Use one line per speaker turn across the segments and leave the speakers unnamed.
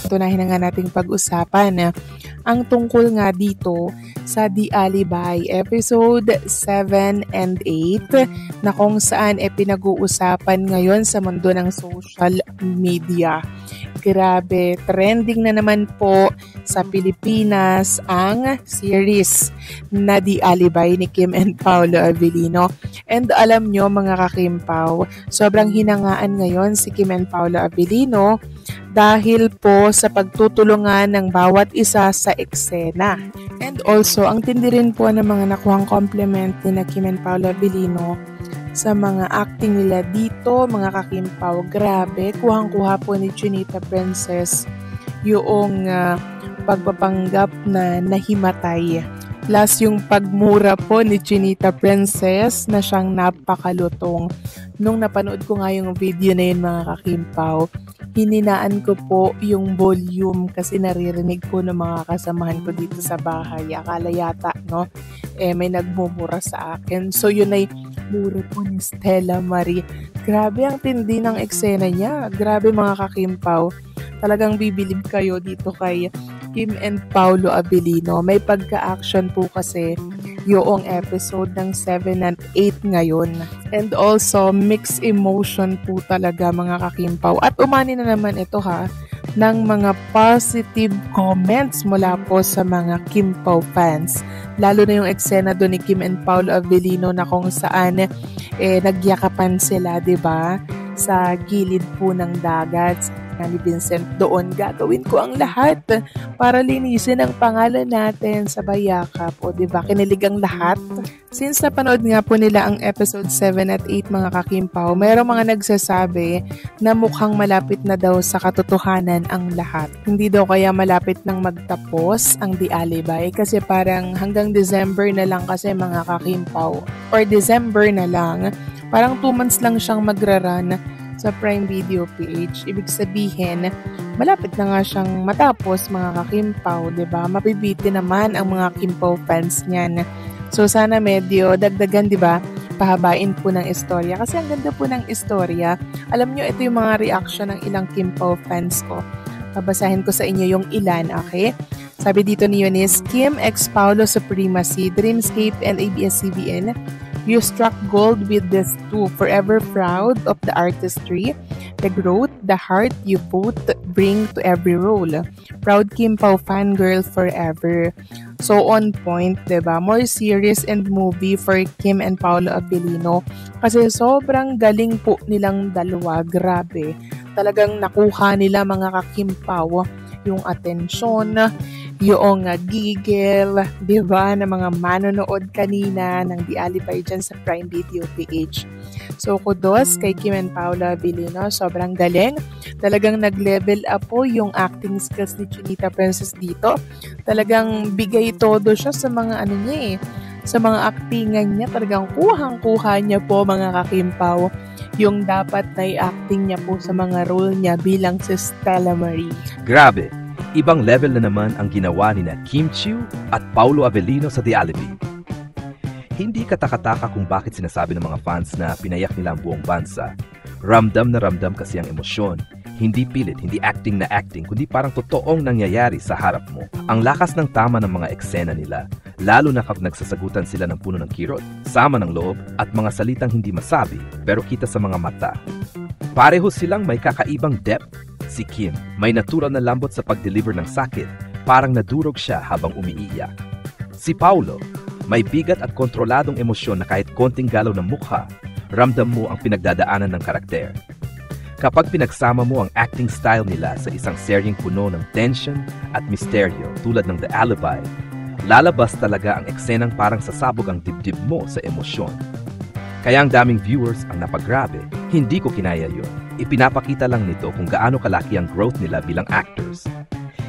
pangunahin na nga nating pag-usapan ang tungkol nga dito sa The Alibi episode 7 and 8 na kung saan pinag-uusapan ngayon sa mundo ng social media. Grabe, trending na naman po sa Pilipinas ang series na The Alibi ni Kim and Paolo Avellino. And alam nyo mga kakimpaw, sobrang hinangaan ngayon si Kim and Paolo Avellino dahil po sa pagtutulungan ng bawat isa sa eksena. And also, ang tindi rin po ng mga nakuhang compliment ni na Kim and Paolo Avellino sa mga acting nila dito, mga kakimpaw. Grabe, kuhang-kuha po ni Chinita Princess yung pagpapanggap na nahimatay. Plus yung pagmura po ni Chinita Princess na siyang napakalutong. Nung napanood ko nga yung video na yun mga kakimpaw, hininaan ko po yung volume kasi naririnig ko ng mga kasamahan ko dito sa bahay. Akala yata, no? May nagmumura sa akin. So yun ay mura po ni Stella Marie. Grabe ang tindi ng eksena niya. Grabe mga kakimpaw. Talagang bibilib kayo dito kay Kim and Paolo Avellino. May pagka-action po kasi yung episode ng 7 and 8 ngayon. And also, mixed emotion po talaga mga kakimpaw. At umani na naman ito ng mga positive comments mula po sa mga Kimpaw fans. Lalo na yung eksena doon ni Kim and Paolo Avellino na kung saan nagyakapan sila, 'di ba? Sa gilid po ng dagat. Ni Vincent, doon gagawin ko ang lahat para linisin ang pangalan natin sa bayakap. O diba, kinilig ang lahat. Since napanood nga po nila ang episode 7 at 8 mga kakimpaw, mayroong mga nagsasabi na mukhang malapit na daw sa katotohanan ang lahat. Hindi daw kaya malapit nang magtapos ang The Alibi kasi parang hanggang December na lang kasi mga kakimpaw. Or December na lang, parang 2 months lang siyang magra-run sa Prime Video page. Ibig sabihin, malapit na nga siyang matapos mga kakimpaw, 'di ba? Mapibiti naman ang mga Kimpaw fans niyan. So sana medyo dagdagan, 'di ba? Pahabain po ng istorya kasi ang ganda po ng istorya. Alam niyo, ito yung mga reaction ng ilang Kimpaw fans ko. Babasahin ko sa inyo yung ilan, okay? Sabi dito ni Eunice, Kim x Paolo Supremacy, Dreamscape and ABS-CBN. You struck gold with this too. Forever proud of the artistry, the growth, the heart you both bring to every role. Proud Kimpaw fangirl forever. So on point, diba? More series and movie for Kim and Paolo Avellino. Kasi sobrang galing po nilang dalawa. Grabe. Talagang nakuha nila mga kakimpaw yung atensyon, yung gigil, di ba, ng mga manonood kanina ng The Alibi dyan sa Prime Video PH. So, kudos kay Kim and Paolo Avellino. Sobrang galing. Talagang nag-level up po yung acting skills ni Chinita Princess dito. Talagang bigay todo siya sa mga sa mga actingan niya. Talagang kuhang-kuha niya po mga kakimpaw yung dapat na i-acting niya po sa mga role niya bilang si Stella Marie.
Grabe! Ibang level na naman ang ginawa ni na Kim Chiu at Paolo Avellino sa The Alibi. Hindi katakataka kung bakit sinasabi ng mga fans na pinayak nila ang buong bansa. Ramdam na ramdam kasi ang emosyon. Hindi pilit, hindi acting na acting, kundi parang totoong nangyayari sa harap mo. Ang lakas ng tama ng mga eksena nila, lalo na kapag nagsasagutan sila ng puno ng kirot, sama ng loob at mga salitang hindi masabi pero kita sa mga mata. Pareho silang may kakaibang depth. Si Kim, may natural na lambot sa pag-deliver ng sakit, parang nadurog siya habang umiiyak. Si Paolo, may bigat at kontroladong emosyon na kahit konting galaw ng mukha, ramdam mo ang pinagdadaanan ng karakter. Kapag pinagsama mo ang acting style nila sa isang seryeng puno ng tension at misteryo tulad ng The Alibi, lalabas talaga ang eksenang parang sasabog ang dibdib mo sa emosyon. Kaya ang daming viewers ang napagrabe, hindi ko kinaya yun. Ipinapakita lang nito kung gaano kalaki ang growth nila bilang actors.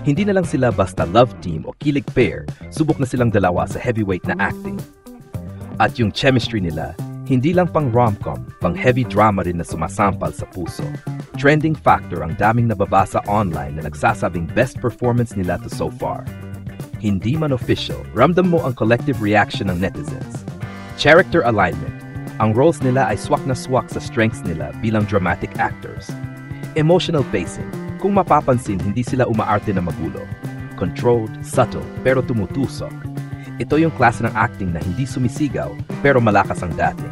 Hindi na lang sila basta love team o kilig pair, subok na silang dalawa sa heavyweight na acting. At yung chemistry nila, hindi lang pang rom-com, pang heavy drama rin na sumasampal sa puso. Trending factor ang daming nababasa online na nagsasabing best performance nila to so far. Hindi man official, ramdam mo ang collective reaction ng netizens. Character alignment. Ang roles nila ay swak na swak sa strengths nila bilang dramatic actors. Emotional pacing. Kung mapapansin, hindi sila umaarte na magulo. Controlled, subtle, pero tumutusok. Ito yung klase ng acting na hindi sumisigaw, pero malakas ang dating.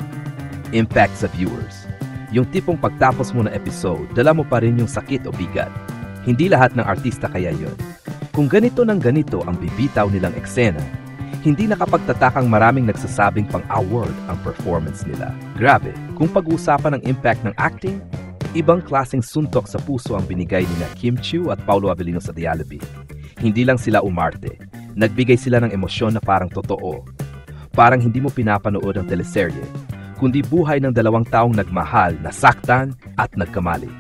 Impact sa viewers. Yung tipong pagtapos mo na episode, dala mo pa rin yung sakit o bigat. Hindi lahat ng artista kaya yun. Kung ganito ng ganito ang bibitaw nilang eksena, hindi nakapagtatakang maraming nagsasabing pang-award ang performance nila. Grabe, kung pag-uusapan ng impact ng acting, ibang klaseng suntok sa puso ang binigay ni Kim Chiu at Paulo Avellino sa Dialibi. Hindi lang sila umarte, nagbigay sila ng emosyon na parang totoo. Parang hindi mo pinapanood ang teleserye, kundi buhay ng dalawang taong nagmahal, nasaktan at nagkamali.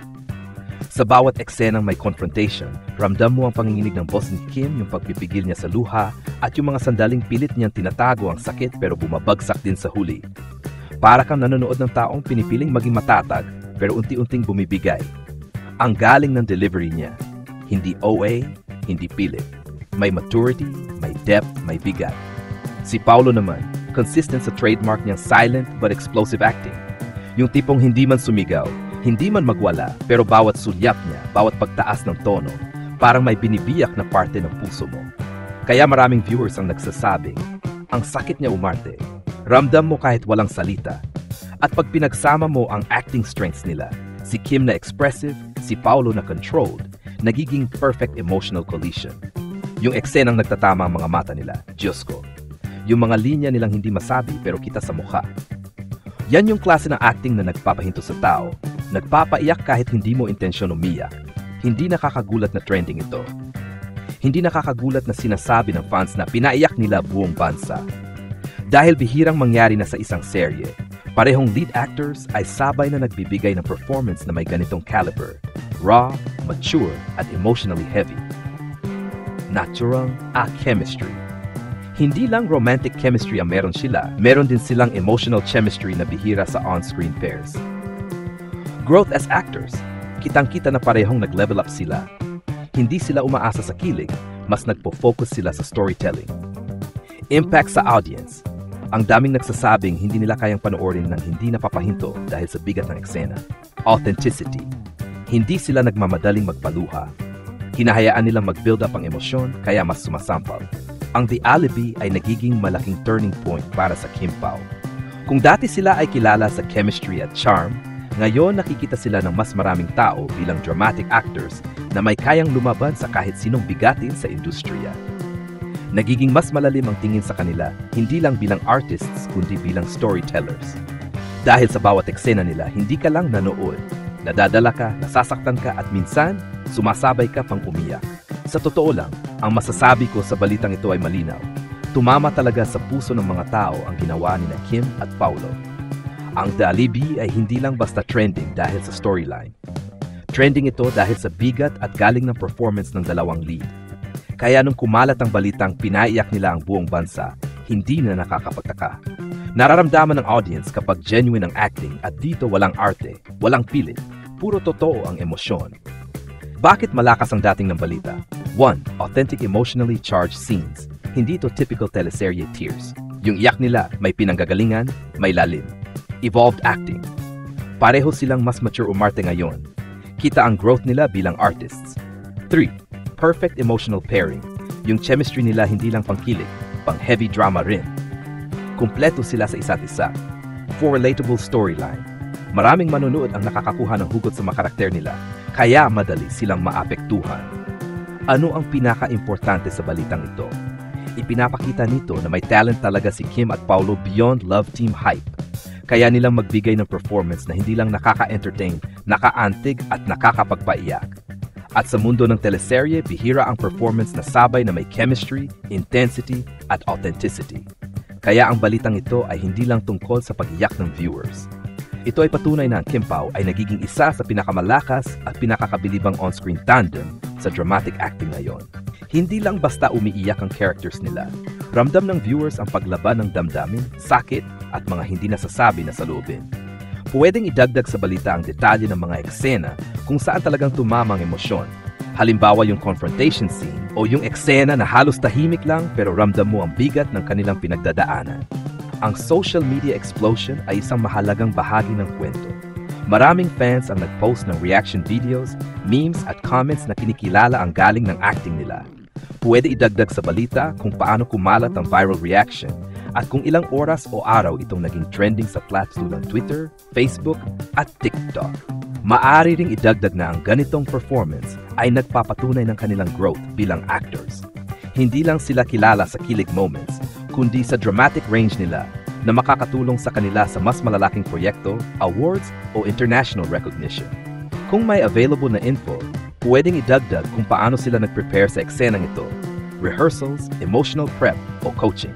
Sa bawat eksenang may confrontation, ramdam mo ang panginginig ng boss ni Kim, yung pagpipigil niya sa luha, at yung mga sandaling pilit niyang tinatago ang sakit pero bumabagsak din sa huli. Para kang nanonood ng taong pinipiling maging matatag pero unti-unting bumibigay. Ang galing ng delivery niya, hindi OA, hindi pilit. May maturity, may depth, may bigat. Si Paulo naman, consistent sa trademark niyang silent but explosive acting. Yung tipong hindi man sumigaw, hindi man magwala, pero bawat sulyap niya, bawat pagtaas ng tono, parang may binibiyak na parte ng puso mo. Kaya maraming viewers ang nagsasabing, ang sakit niya umarte. Ramdam mo kahit walang salita. At pag pinagsama mo ang acting strengths nila, si Kim na expressive, si Paulo na controlled, nagiging perfect emotional collision. Yung eksenang nagtatama ang mga mata nila, Diyos ko. Yung mga linya nilang hindi masabi pero kita sa mukha. Yan yung klase ng acting na nagpapahinto sa tao. Nagpapaiyak kahit hindi mo intensyon umiyak. Hindi nakakagulat na trending ito. Hindi nakakagulat na sinasabi ng fans na pinaiyak nila buong bansa. Dahil bihirang mangyari na sa isang serye, parehong lead actors ay sabay na nagbibigay ng performance na may ganitong caliber. Raw, mature, at emotionally heavy. Natural chemistry. Hindi lang romantic chemistry ang meron sila, meron din silang emotional chemistry na bihira sa on-screen pairs. Growth as actors. Kitang-kita na parehong nag-level up sila. Hindi sila umaasa sa kilig, mas nagpo-focus sila sa storytelling. Impact sa audience. Ang daming nagsasabing hindi nila kayang panoorin ng hindi napapahinto dahil sa bigat ng eksena. Authenticity. Hindi sila nagmamadaling magpaluha. Hinahayaan nilang mag-build up ang emosyon kaya mas sumasampal. Ang The Alibi ay nagiging malaking turning point para sa Kim Pao. Kung dati sila ay kilala sa chemistry at charm, ngayon nakikita sila ng mas maraming tao bilang dramatic actors na may kayang lumaban sa kahit sinong bigatin sa industriya. Nagiging mas malalim ang tingin sa kanila, hindi lang bilang artists kundi bilang storytellers. Dahil sa bawat eksena nila, hindi ka lang nanood. Nadadala ka, nasasaktan ka at minsan, sumasabay ka pang umiyak. Sa totoo lang, ang masasabi ko sa balitang ito ay malinaw. Tumama talaga sa puso ng mga tao ang ginawa ni Kim at Paulo. Ang The Alibi ay hindi lang basta trending dahil sa storyline. Trending ito dahil sa bigat at galing ng performance ng dalawang lead. Kaya nung kumalat ang balitang pinaiyak nila ang buong bansa, hindi na nakakapagtaka. Nararamdaman ng audience kapag genuine ang acting at dito walang arte, walang pilit, puro totoo ang emosyon. Bakit malakas ang dating ng balita? 1. Authentic emotionally charged scenes. Hindi ito typical teleserye tears. Yung iyak nila may pinanggagalingan, may lalim. Evolved acting. Pareho silang mas mature umarte ngayon. Kita ang growth nila bilang artists. 3. Perfect emotional pairing. Yung chemistry nila hindi lang pangkilig, pang heavy drama rin. Kumpleto sila sa isa't isa. 4. Relatable storyline. Maraming manonood ang nakakakuha ng hugot sa mga karakter nila, kaya madali silang maapektuhan. Ano ang pinaka-importante sa balitang ito? Ipinapakita nito na may talent talaga si Kim at Paulo beyond love team hype. Kaya nilang magbigay ng performance na hindi lang nakaka-entertain, naka-antig at nakakapagpaiyak. At sa mundo ng teleserye, bihira ang performance na sabay na may chemistry, intensity at authenticity. Kaya ang balitang ito ay hindi lang tungkol sa pag-iyak ng viewers. Ito ay patunay na ang Kim Pao ay nagiging isa sa pinakamalakas at pinakakabilibang on-screen tandem sa dramatic acting ngayon. Hindi lang basta umiiyak ang characters nila. Ramdam ng viewers ang paglaban ng damdamin, sakit at mga hindi nasasabi na saloobin. Pwedeng idagdag sa balita ang detalye ng mga eksena kung saan talagang tumama ang emosyon. Halimbawa yung confrontation scene o yung eksena na halos tahimik lang pero ramdam mo ang bigat ng kanilang pinagdadaanan. Ang social media explosion ay isang mahalagang bahagi ng kwento. Maraming fans ang nag-post ng reaction videos, memes at comments na kinikilala ang galing ng acting nila. Pwede idagdag sa balita kung paano kumalat ang viral reaction at kung ilang oras o araw itong naging trending sa platforms tulad Twitter, Facebook at TikTok. Maaari ring idagdag na ang ganitong performance ay nagpapatunay ng kanilang growth bilang actors. Hindi lang sila kilala sa kilig moments, kundi sa dramatic range nila na makakatulong sa kanila sa mas malalaking proyekto, awards o international recognition. Kung may available na info, pwedeng idagdag kung paano sila nag-prepare sa eksenang ito, rehearsals, emotional prep o coaching.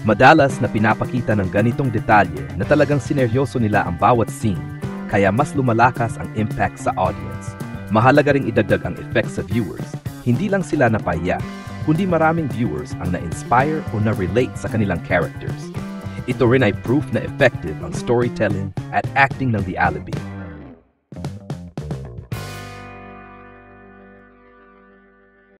Madalas na pinapakita ng ganitong detalye na talagang sineryoso nila ang bawat scene, kaya mas lumalakas ang impact sa audience. Mahalaga ring idagdag ang effect sa viewers. Hindi lang sila napaiyak, kundi maraming viewers ang na-inspire o na-relate sa kanilang characters. Ito rin ay proof na effective ang storytelling at acting ng The Alibi.